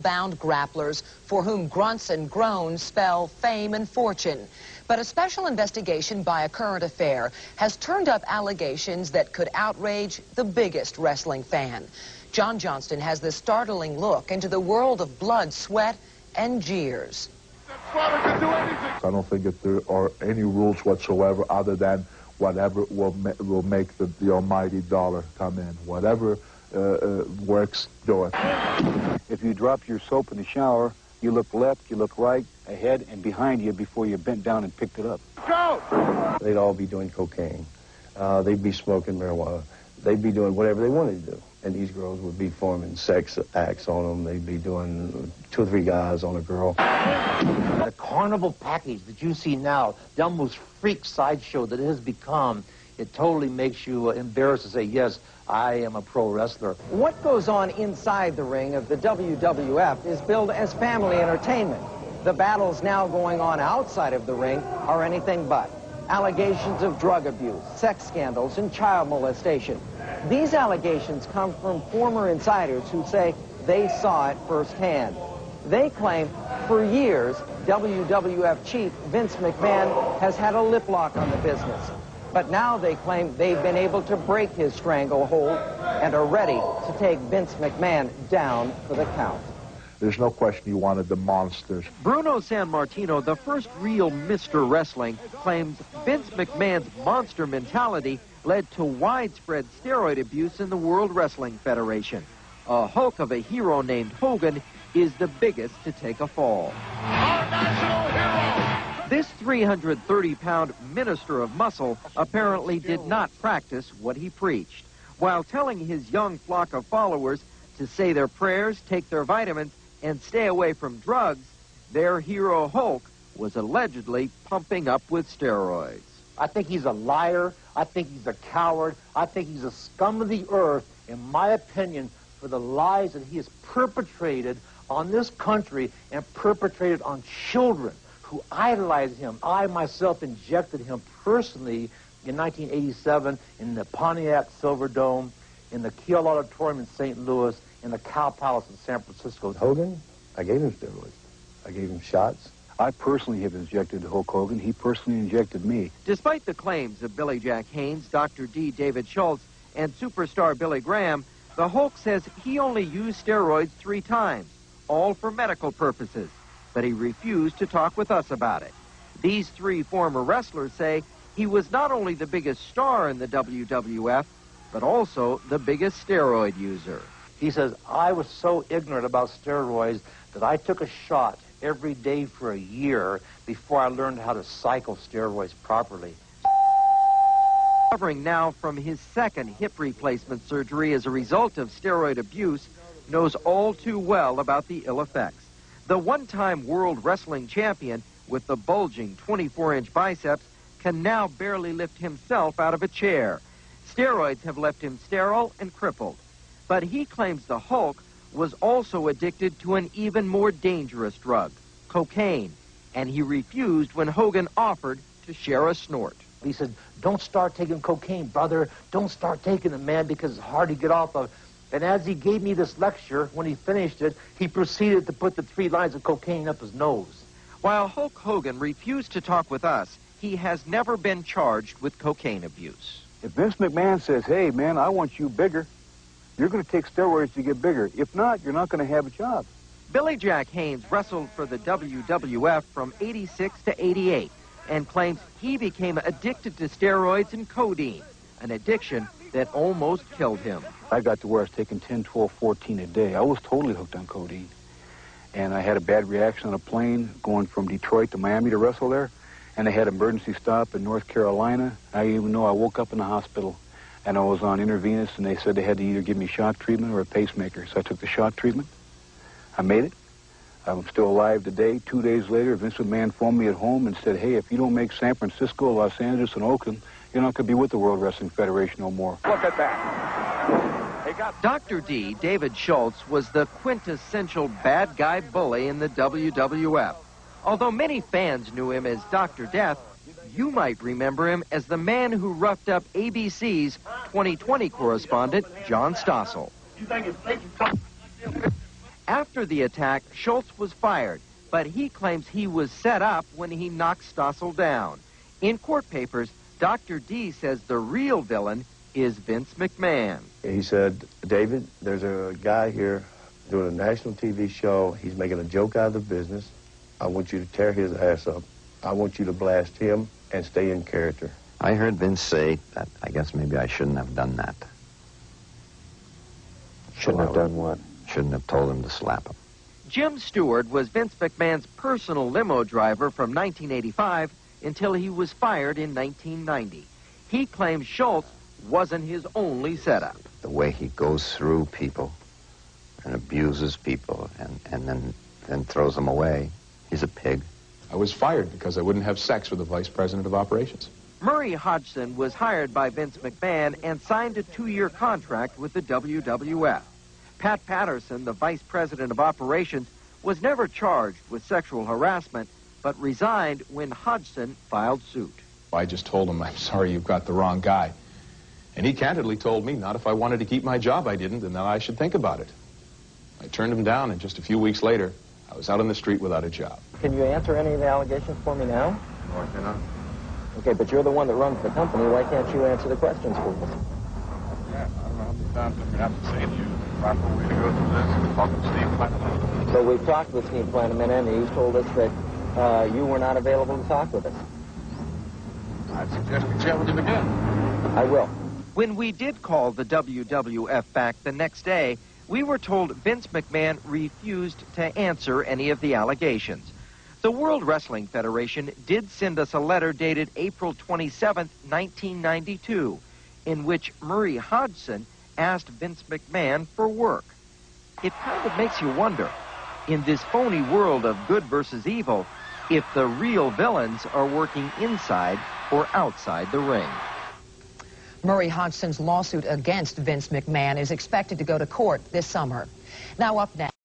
Bound grapplers for whom grunts and groans spell fame and fortune. But a special investigation by A Current Affair has turned up allegations that could outrage the biggest wrestling fan. John Johnston has this startling look into the world of blood, sweat, and jeers. I don't think that there are any rules whatsoever other than whatever will make the almighty dollar come in. Whatever works, do it. If you drop your soap in the shower, you look left, you look right, ahead, and behind you before you bent down and picked it up. Go! They'd all be doing cocaine. They'd be smoking marijuana. They'd be doing whatever they wanted to do. And these girls would be forming sex acts on them. They'd be doing 2 or 3 guys on a girl. The carnival package that you see now, the almost freak sideshow that it has become, it totally makes you embarrassed to say, yes, I am a pro wrestler. What goes on inside the ring of the WWF is billed as family entertainment. The battles now going on outside of the ring are anything but. Allegations of drug abuse, sex scandals, and child molestation. These allegations come from former insiders who say they saw it firsthand. They claim for years, WWF chief Vince McMahon has had a lip lock on the business. But now they claim they've been able to break his stranglehold and are ready to take Vince McMahon down for the count. There's no question you wanted the monsters. Bruno Sammartino, the first real Mr. Wrestling, claims Vince McMahon's monster mentality led to widespread steroid abuse in the World Wrestling Federation. A hulk of a hero named Hogan is the biggest to take a fall. Our national hero! This 330-pound minister of muscle apparently did not practice what he preached. While telling his young flock of followers to say their prayers, take their vitamins, and stay away from drugs, their hero Hulk was allegedly pumping up with steroids. I think he's a liar. I think he's a coward. I think he's a scum of the earth, in my opinion, for the lies that he has perpetrated on this country and perpetrated on children who idolize him. I myself injected him personally in 1987 in the Pontiac Silverdome, in the Kiel Auditorium in St. Louis, in the Cow Palace in San Francisco. Hogan, I gave him steroids. I gave him shots. I personally have injected Hulk Hogan. He personally injected me. Despite the claims of Billy Jack Haynes, Dr. D. David Schultz, and superstar Billy Graham, the Hulk says he only used steroids 3 times, all for medical purposes, but he refused to talk with us about it. These 3 former wrestlers say he was not only the biggest star in the WWF, but also the biggest steroid user. He says, I was so ignorant about steroids that I took a shot every day for a year before I learned how to cycle steroids properly. Recovering now from his 2nd hip replacement surgery as a result of steroid abuse, knows all too well about the ill effects. The one-time World Wrestling Champion with the bulging 24-inch biceps can now barely lift himself out of a chair. Steroids have left him sterile and crippled. But he claims the Hulk was also addicted to an even more dangerous drug, cocaine, and he refused when Hogan offered to share a snort. He said, don't start taking cocaine, brother. Don't start taking it, man, because it's hard to get off of. And as he gave me this lecture, when he finished it, he proceeded to put the 3 lines of cocaine up his nose. While Hulk Hogan refused to talk with us, he has never been charged with cocaine abuse. If Vince McMahon says, hey, man, I want you bigger, you're going to take steroids to get bigger. If not, you're not going to have a job. Billy Jack Haynes wrestled for the WWF from '86 to '88 and claims he became addicted to steroids and codeine, an addiction that almost killed him. I got to where I was taking 10, 12, 14 a day. I was totally hooked on codeine. And I had a bad reaction on a plane going from Detroit to Miami to wrestle there. And I had an emergency stop in North Carolina. I even know I woke up in the hospital and I was on intravenous, and they said they had to either give me shock treatment or a pacemaker. So I took the shock treatment. I made it. I'm still alive today. 2 days later, Vince McMahon phoned me at home and said, hey, if you don't make San Francisco, Los Angeles, and Oakland, you're not going to be with the World Wrestling Federation no more. Look at that. Dr. D. David Schultz was the quintessential bad guy bully in the WWF. Although many fans knew him as Dr. Death, you might remember him as the man who roughed up ABC's 2020 correspondent, John Stossel. You think it's fake? After the attack, Schultz was fired, but he claims he was set up when he knocked Stossel down. In court papers, Dr. D says the real villain is Vince McMahon. He said, David, there's a guy here doing a national TV show. He's making a joke out of the business. I want you to tear his ass up. I want you to blast him and stay in character. I heard Vince say that I guess maybe I shouldn't have done that. Shouldn't have done what? Shouldn't have told him to slap him. Jim Stewart was Vince McMahon's personal limo driver from 1985 until he was fired in 1990. He claims Schultz wasn't his only setup. The way he goes through people and abuses people and then throws them away. He's a pig. I was fired because I wouldn't have sex with the vice president of operations. Murray Hodgson was hired by Vince McMahon and signed a 2-year contract with the WWF. Pat Patterson, the vice president of operations, was never charged with sexual harassment, but resigned when Hodgson filed suit. I just told him, I'm sorry, you've got the wrong guy. And he candidly told me not if I wanted to keep my job I didn't, and that I should think about it. I turned him down, and just a few weeks later, I was out on the street without a job. Can you answer any of the allegations for me now? No, I cannot. Okay, but you're the one that runs the company. Why can't you answer the questions for us? Yeah, I don't know how many times I'm going to have to say to you the proper way to go through this is talk to Steve Platinum. So we've talked with Steve Platinum, and he's told us that you were not available to talk with us. I suggest we chat with him again. I will. When we did call the WWF back the next day, we were told Vince McMahon refused to answer any of the allegations. The World Wrestling Federation did send us a letter dated April 27, 1992, in which Murray Hodgson asked Vince McMahon for work. It kind of makes you wonder, in this phony world of good versus evil, if the real villains are working inside or outside the ring. Murray Hodgson's lawsuit against Vince McMahon is expected to go to court this summer. Now up next.